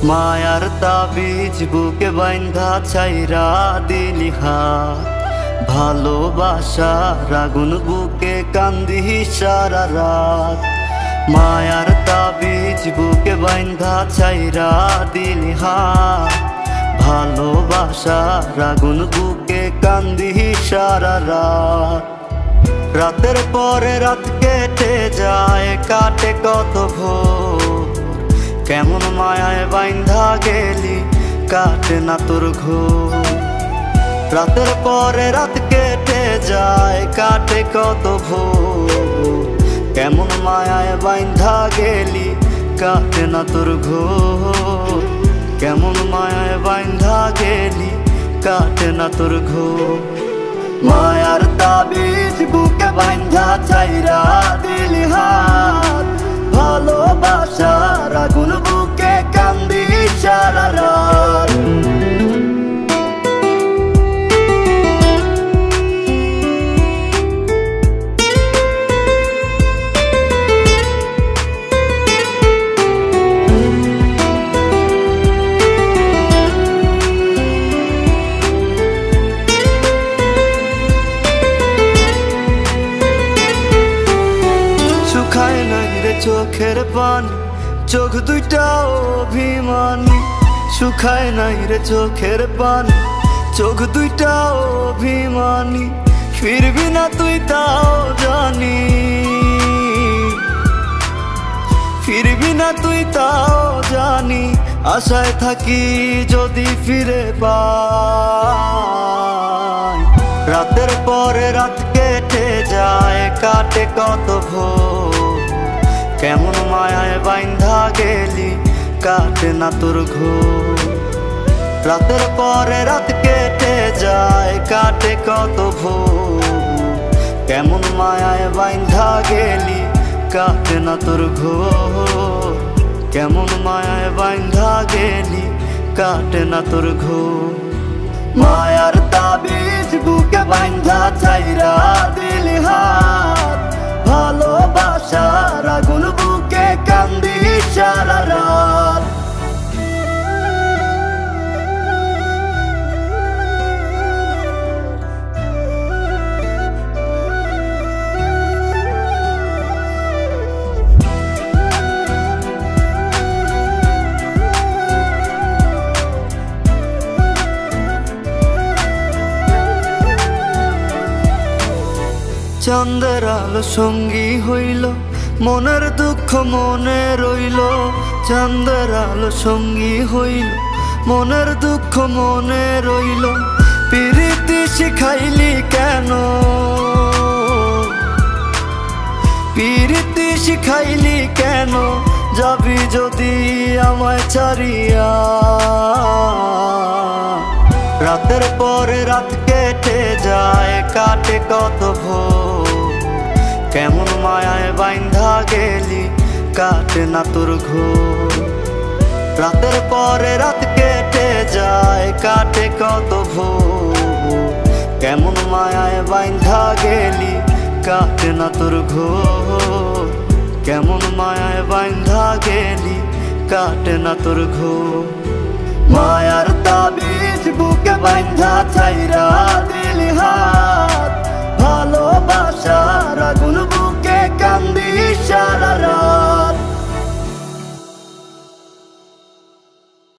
মায়ার তাবিজ বুকে বাইন্ধা ছাইরা দিলি হাত, ভালোবাসার আগুন বুকে কান্দি সারা রাত। মায়ার তাবিজ বুকে বাইন্ধা ছাইরা দিলি হাত, ভালোবাসার আগুন বুকে কান্দি সারা রাত। রাতের পরে রাত কেটে যায়, কাটে কত ভোর, কেমন মায়ায় বাইন্ধা গেলি কাটে না তোর ঘোর। রাতের পরে রাত কেটে যায়, কাটে কত ভোর, কেমন মায়ায় বাইন্ধা গেলি কাটে না তোর ঘোর। কেমন মায়ায় বাইন্ধা গেলি কাটে না তোর ঘোর। মায়ার তাবিজ বুকে বাইন্ধা ছাইরা দিলি হাত, ভালোবাসার আগুন বুকে কান্দি সারা রাত। শুকায় নাই রে চোখের পানি, চোখ দুইটা অভিমানী। শুকায় নাই রে চোখের পানি, চোখ দুইটা অভিমানী। ফিরবি না তুই তাও জানি, ফিরবি না তুই তাও জানি। আশায় থাকি যদি ফিরে পাই। রাতের পরে রাত কেটে যায়, কাটে কত ভোর, কেমন মায়ায় বাইন্ধা গেলি কাটে না তোর ঘোর। রাতের পরে রাত কেটে যায়, কাটে কত ভোর, কেমন মায়ায় বাইন্ধা গেলি কাটে না তোর ঘোর। কেমন মায়ায় বাইন্ধা গেলি কাটে না তোর ঘোর। মায়ার তাবিজ বুকে বাইন্ধা ছাইরা দিলি হাত, ভালোবাসার আগুন বুকে কান্দি সারা রাত। চাঁদের আলো সঙ্গী হইল, মনের দুঃখ মনে রইল। চাঁদের আলো সঙ্গী হইল, মনের দুঃখ মনে রইল। প্রীতি শিখাইলি কেন, প্রীতি শিখাইলি কেন, যাবি যদি আমায় ছাড়িয়া। রাতের পরে রাত কেটে যায়, কাটে কত ভোর, কেমন মায়ায় বাইন্ধা গেলি কাটে না তোর ঘোর। রাতের পরে রাত কেটে যায়, কাটে কত ভোর, কেমন মায়ায় বাইন্ধা গেলি কাটে না তোর ঘোর। কেমন মায়ায় বাইন্ধা গেলি কাটে না তোর ঘোর। মায়ার তাবিজ বুকে বাইন্ধা ছাইরা দিলি হাত, ভালোবাসার আগুন বুকে কান্দি সারা রাত।